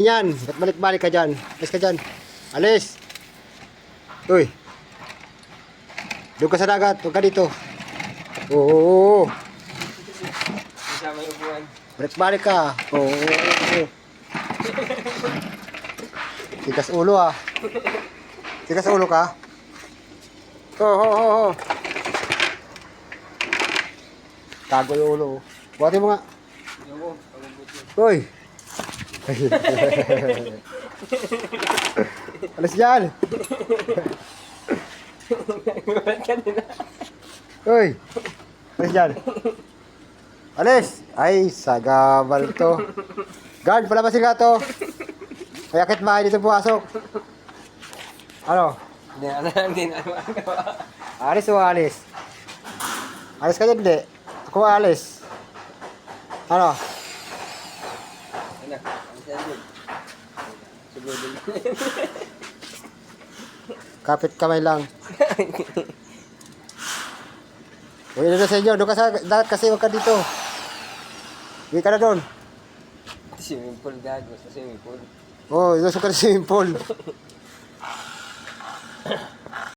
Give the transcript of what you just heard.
Yan, ba't balik-balik ka dyan? Alis ka dyan. Alis. Uy. Doon ka sa dagat, huwag ka dito. Oo. Kasama yung upuan. Balik-balik ka. Oo. Tigas ulo ah. Tigas ulo ka. Oo. Tago yung ulo. Buhatin mo nga. Yung pagbubuti. Uy. Alis dyan. Gulat ka nila. Uy. Alis dyan. Alis. Ay, sagabal to. Guard, palabasin ka to. May akit bahay dito pumasok. Ano? Hindi na magawa. Alis o alis? Alis ka dyan, hindi. Ako alis. Ano? Ano? Ang sandal. Sugudin. Kapit kamay lang. Uy, doon sa inyo. Doon ka sa dagat kasi huwag ka dito. Uwi ka na doon. Swimming pool gago sa swimming pool. Oh, doon ka sa swimming pool.